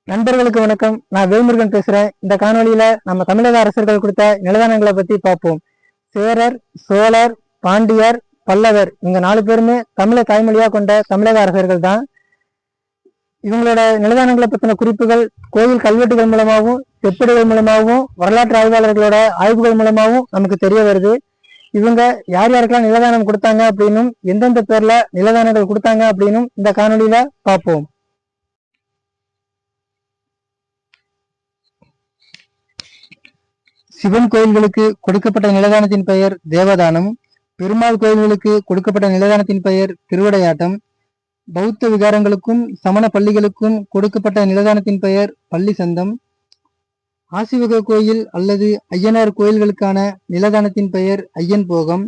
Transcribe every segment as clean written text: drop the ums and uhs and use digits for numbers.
நண்பர்களுக்கு வணக்கம். நான் வேல்முருகன் பேசுறேன். இந்த காணொலியில நம்ம தமிழக அரசர்கள் கொடுத்த நிலதானங்களை பத்தி பார்ப்போம். சேரர், சோழர், பாண்டியர், பல்லவர் இவங்க 4 பேருமே தமிழை தாய்மொழியா கொண்ட தமிழக அரசர்கள் தான். இவங்களோட நிலதானங்களை பற்றின குறிப்புகள் கோயில் கல்வெட்டுகள் மூலமாகவும் செப்பேடுகள் மூலமாகவும் வரலாற்று ஆய்வாளர்களோட ஆய்வுகள் மூலமாகவும் நமக்கு தெரிய வருது. இவங்க யார் யாருக்கெல்லாம் நிலதானம் கொடுத்தாங்க அப்படின்னும் எந்தெந்த பேர்ல நிலதானங்கள் கொடுத்தாங்க அப்படின்னும் இந்த காணொலியில பார்ப்போம். சிவன் கோயில்களுக்கு கொடுக்கப்பட்ட நிலதானத்தின் பெயர் தேவதானம். பெருமாள் கோயில்களுக்கு கொடுக்கப்பட்ட நிலதானத்தின் பெயர் திருவிடையாட்டம். பௌத்த விகாரங்களுக்கும் சமண பள்ளிகளுக்கும் கொடுக்கப்பட்ட நிலதானத்தின் பெயர் பள்ளி சந்தம். ஆசிவக கோயில் அல்லது ஐயனார் கோயில்களுக்கான நிலதானத்தின் பெயர் ஐயன் போகம்.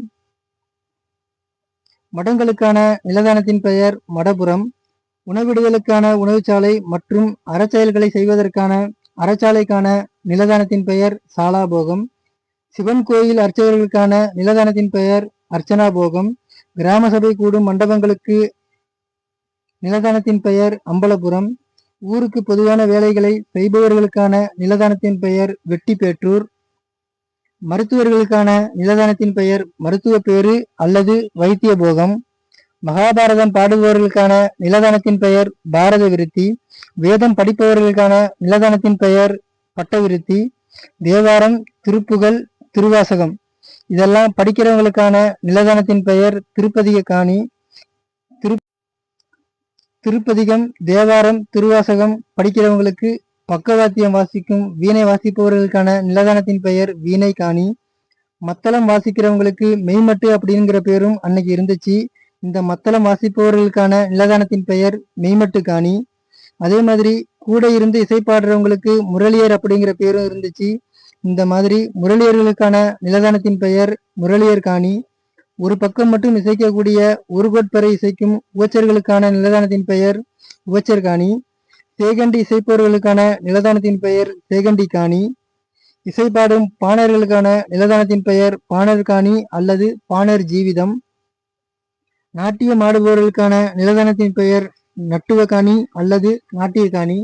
மடங்களுக்கான நிலதானத்தின் பெயர் மடபுரம். உணவிடுதலுக்கான உணவுச்சாலை மற்றும் அறச்செயல்களை செய்வதற்கான அறச்சாலைக்கான நிலதானத்தின் பெயர் சாலாபோகம். சிவன் கோயில் அர்ச்சகர்களுக்கான நிலதானத்தின் பெயர் அர்ச்சனா போகம். கிராம சபை கூடும் மண்டபங்களுக்கு நிலதானத்தின் பெயர் அம்பலபுரம். ஊருக்கு பொதுவான வேலைகளை செய்பவர்களுக்கான நிலதானத்தின் பெயர் வெட்டிப்பேற்றூர். மருத்துவர்களுக்கான நிலதானத்தின் பெயர் மருத்துவ பேரு அல்லது வைத்திய போகம். மகாபாரதம் பாடுபவர்களுக்கான நிலதானத்தின் பெயர் பாரத விருத்தி. வேதம் படிப்பவர்களுக்கான நிலதானத்தின் பெயர் பட்டவிருத்தி. தேவாரம், திருப்புகழ், திருவாசகம் இதெல்லாம் படிக்கிறவங்களுக்கான நிலதானத்தின் பெயர் திருப்பதிக காணி. திருப்பதிகம், தேவாரம், திருவாசகம் படிக்கிறவங்களுக்கு பக்கவாத்தியம் வாசிக்கும் வீணை வாசிப்பவர்களுக்கான நிலதானத்தின் பெயர் வீணை காணி. மத்தளம் வாசிக்கிறவங்களுக்கு மெய்மட்டு அப்படிங்கிற பேரும் அன்னைக்கு இருந்துச்சு. இந்த மத்தளம் வாசிப்பவர்களுக்கான நிலதானத்தின் பெயர் மெய்மட்டு காணி. அதே மாதிரி கூட இருந்து இசைப்பாடுறவங்களுக்கு முரளியர் அப்படிங்கிற பேரும் இருந்துச்சு. இந்த மாதிரி முரளியர்களுக்கான நிலதானத்தின் பெயர் முரளியர் காணி. ஒரு பக்கம் மட்டும் இசைக்கக்கூடிய ஒரு கோட்பறை இசைக்கும் உவச்சர்களுக்கான நிலதானத்தின் பெயர் உவச்சர் காணி. சேகண்டி இசைப்பவர்களுக்கான நிலதானத்தின் பெயர் சேகண்டி காணி. இசைப்பாடும் பாணர்களுக்கான நிலதானத்தின் பெயர் பாணர் காணி அல்லது பாணர் ஜீவிதம். நாட்டியம் ஆடுபவர்களுக்கான நிலதானத்தின் பெயர் நட்டுவ காணி அல்லது நாட்டிய காணி.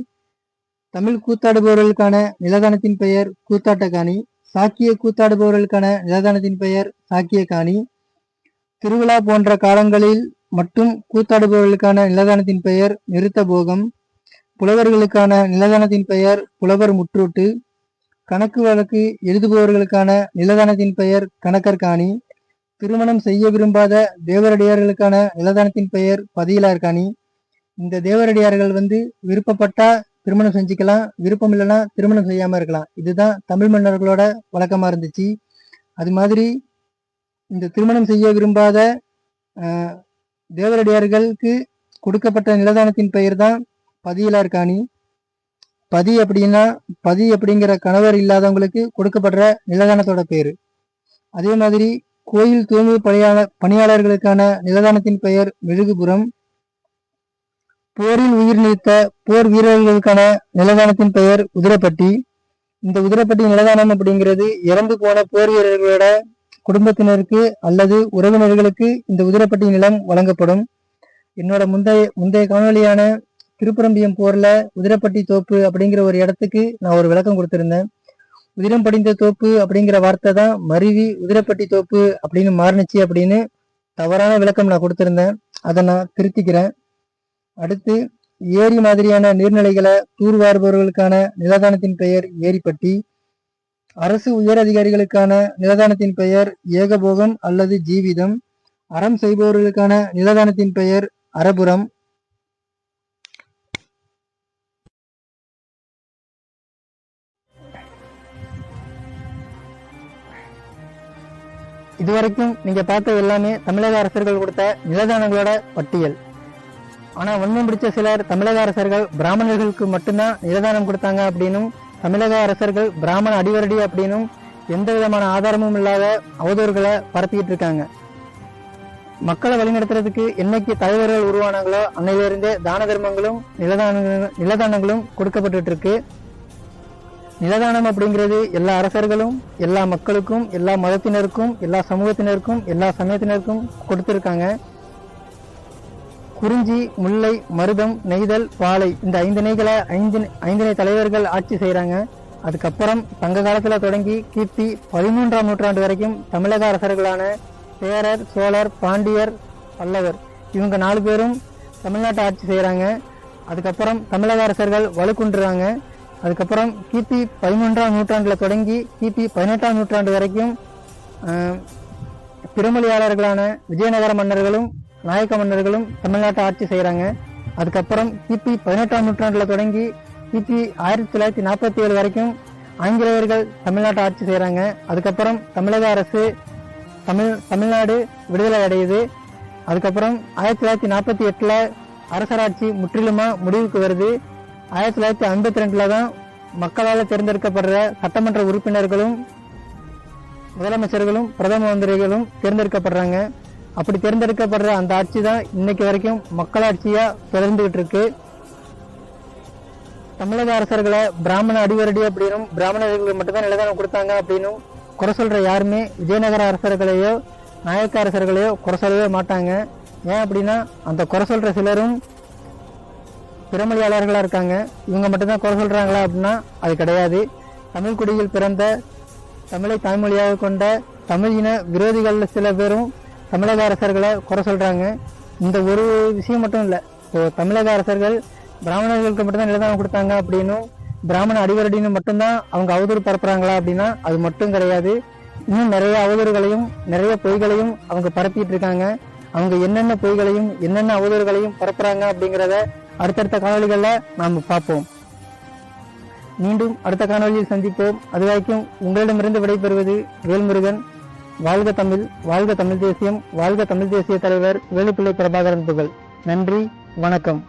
தமிழ் கூத்தாடுபவர்களுக்கான நிலதானத்தின் பெயர் கூத்தாட்ட காணி. சாக்கிய கூத்தாடுபவர்களுக்கான நிலதானத்தின் பெயர் சாக்கிய காணி. திருவிழா போன்ற காலங்களில் மட்டும் கூத்தாடுபவர்களுக்கான நிலதானத்தின் பெயர் நிறுத்த போகம். புலவர்களுக்கான நிலதானத்தின் பெயர் புலவர் முற்றூட்டு. கணக்கு வழக்கு எழுதுபவர்களுக்கான நிலதானத்தின் பெயர் கணக்கர் காணி. திருமணம் செய்ய விரும்பாத தேவரடியார்களுக்கான நிலதானத்தின் பெயர் பதியிலார் காணி. இந்த தேவரடியார்கள் விருப்பப்பட்டா திருமணம் செஞ்சுக்கலாம், விருப்பம் இல்லைன்னா திருமணம் செய்யாம இருக்கலாம். இதுதான் தமிழ் மன்னர்களோட வழக்கமா இருந்துச்சு. அது மாதிரி இந்த திருமணம் செய்ய விரும்பாத தேவரடியார்களுக்கு கொடுக்கப்பட்ட நிலதானத்தின் பெயர் தான் பதியிலார் காணி. பதி அப்படிங்கிற கணவர் இல்லாதவங்களுக்கு கொடுக்கப்படுற நிலதானத்தோட பேரு. அதே மாதிரி கோயில் தூய்மை பணியாளர்களுக்கான நிலதானத்தின் பெயர் மெழுகுபுரம். போரில் உயிர் நீத்த போர் வீரர்களுக்கான நிலதானத்தின் பெயர் உதிரப்பட்டி. இந்த உதிரப்பட்டி நிலதானம் அப்படிங்கிறது இறந்து போன போர் வீரர்களோட குடும்பத்தினருக்கு அல்லது உறவினர்களுக்கு இந்த உதிரப்பட்டி நிலம் வழங்கப்படும். என்னோட முந்தைய காணொலியான திருப்பரம்பியம் போர்ல உதிரப்பட்டி தோப்பு அப்படிங்கிற ஒரு இடத்துக்கு நான் ஒரு விளக்கம் கொடுத்திருந்தேன். உதிரம் படிந்த தோப்பு அப்படிங்கிற வார்த்தை தான் மருவி உதிரப்பட்டி தோப்பு அப்படின்னு மாறுனுச்சு அப்படின்னு தவறான விளக்கம் நான் கொடுத்திருந்தேன். அதை நான் திருத்திக்கிறேன். அடுத்து ஏரி மாதிரியான நீர்நிலைகளை தூர்வாருபவர்களுக்கான நிலதானத்தின் பெயர் ஏரிப்பட்டி. அரசு உயர் அதிகாரிகளுக்கான நிலதானத்தின் பெயர் ஏகபோகம் அல்லது ஜீவிதம். அறம் செய்பவர்களுக்கான நிலதானத்தின் பெயர் அரபுரம். இதுவரைக்கும் நீங்க பார்த்த எல்லாமே தமிழக அரசர்கள் கொடுத்த நிலதானங்களோட பட்டியல். ஆனா வன்மம் பிடிச்ச சிலர் தமிழக அரசர்கள் பிராமணர்களுக்கு மட்டும்தான் நிலதானம் கொடுத்தாங்க அப்படின்னும் தமிழக அரசர்கள் பிராமண அடிவரடி அப்படின்னும் எந்த விதமான ஆதாரமும் இல்லாத அவதூறுகளை பரப்பிக்கிட்டு இருக்காங்க. மக்களை வழிநடத்துறதுக்கு என்னைக்கு தலைவர்கள் உருவானாங்களோ அன்னையிலிருந்தே தான தர்மங்களும் நிலதானங்களும் கொடுக்கப்பட்டு இருக்கு. நிலதானம் அப்படிங்கிறது எல்லா அரசர்களும் எல்லா மக்களுக்கும் எல்லா மதத்தினருக்கும் எல்லா சமூகத்தினருக்கும் எல்லா சமயத்தினருக்கும் கொடுத்திருக்காங்க. குறிஞ்சி, முல்லை, மருதம், நெய்தல், பாலை இந்த 5 திணைகளை 5 தலைவர்கள் ஆட்சி செய்கிறாங்க. அதுக்கப்புறம் சங்க காலத்தில் தொடங்கி கிபி 13ஆம் நூற்றாண்டு வரைக்கும் தமிழக அரசர்களான சேரர், சோழர், பாண்டியர், பல்லவர் இவங்க 4 பேரும் தமிழ்நாட்டை ஆட்சி செய்கிறாங்க. அதுக்கப்புறம் தமிழக அரசர்கள் வலுக்குன்றாங்க. அதுக்கப்புறம் கிபி 13ஆம் நூற்றாண்டில் தொடங்கி கிபி 18ஆம் நூற்றாண்டு வரைக்கும் பிறமொழியாளர்களான விஜயநகர மன்னர்களும் நாயக்க மன்னர்களும் தமிழ்நாட்டை ஆட்சி செய்கிறாங்க. அதுக்கப்புறம் கிபி 18ஆம் நூற்றாண்டில் தொடங்கி கிபி 1947 வரைக்கும் ஆங்கிலேயர்கள் தமிழ்நாட்டை ஆட்சி செய்கிறாங்க. அதுக்கப்புறம் தமிழக அரசு தமிழ்நாடு விடுதலை அடையுது. அதுக்கப்புறம் 1948 அரசராட்சி முற்றிலுமாக முடிவுக்கு வருது. 1952 தான் மக்களால் தேர்ந்தெடுக்கப்படுற சட்டமன்ற உறுப்பினர்களும் முதலமைச்சர்களும் பிரதம மந்திரிகளும் தேர்ந்தெடுக்கப்படுறாங்க. அப்படி தேர்ந்தெடுக்கப்படுற அந்த ஆட்சி தான் இன்னைக்கு வரைக்கும் மக்களாட்சியா தொடர்ந்துகிட்டு இருக்கு. தமிழக அரசர்களை பிராமண அடிவரடி அப்படின்னும் பிராமணர்களுக்கு மட்டும்தான் நிலதானம் கொடுத்தாங்க அப்படின்னும் குறை சொல்ற யாருமே விஜயநகர அரசர்களையோ நாயக்க அரசர்களையோ குறை சொல்லவே மாட்டாங்க. ஏன் அப்படின்னா அந்த குறை சொல்ற சிலரும் பிறமொழியாளர்களா இருக்காங்க. இவங்க மட்டும்தான் குறை சொல்றாங்களா அப்படின்னா அது கிடையாது. தமிழ் குடியில் பிறந்த தமிழை தாய்மொழியாக கொண்ட தமிழ் இன விரோதிகள் சில பேரும் தமிழக அரசர்களை குறை சொல்றாங்க. இந்த ஒரு விஷயம் மட்டும் இல்லை. இப்போ தமிழக அரசர்கள் பிராமணர்களுக்கு மட்டும்தான் நிலதானம் கொடுத்தாங்க அப்படின்னும் பிராமண அடிவரடின்னு மட்டும்தான் அவங்க அவதூறு பரப்புறாங்களா அப்படின்னா அது மட்டும் கிடையாது. இன்னும் நிறைய அவதூறுகளையும் நிறைய பொய்களையும் அவங்க பரப்பிட்டு இருக்காங்க. அவங்க என்னென்ன பொய்களையும் என்னென்ன அவதூறுகளையும் பரப்புறாங்க அப்படிங்கிறத அடுத்தடுத்த காணொலிகளில் நாம் பார்ப்போம். மீண்டும் அடுத்த காணொலியில் சந்திப்போம். அது வரைக்கும் உங்களிடமிருந்து விடைபெறுவது வேல்முருகன். வாழ்க தமிழ், வாழ்க தமிழ் தேசியம், வாழ்க தமிழ் தேசிய தலைவர் வேலுப்பிள்ளை பிரபாகரன் புகழ். நன்றி, வணக்கம்.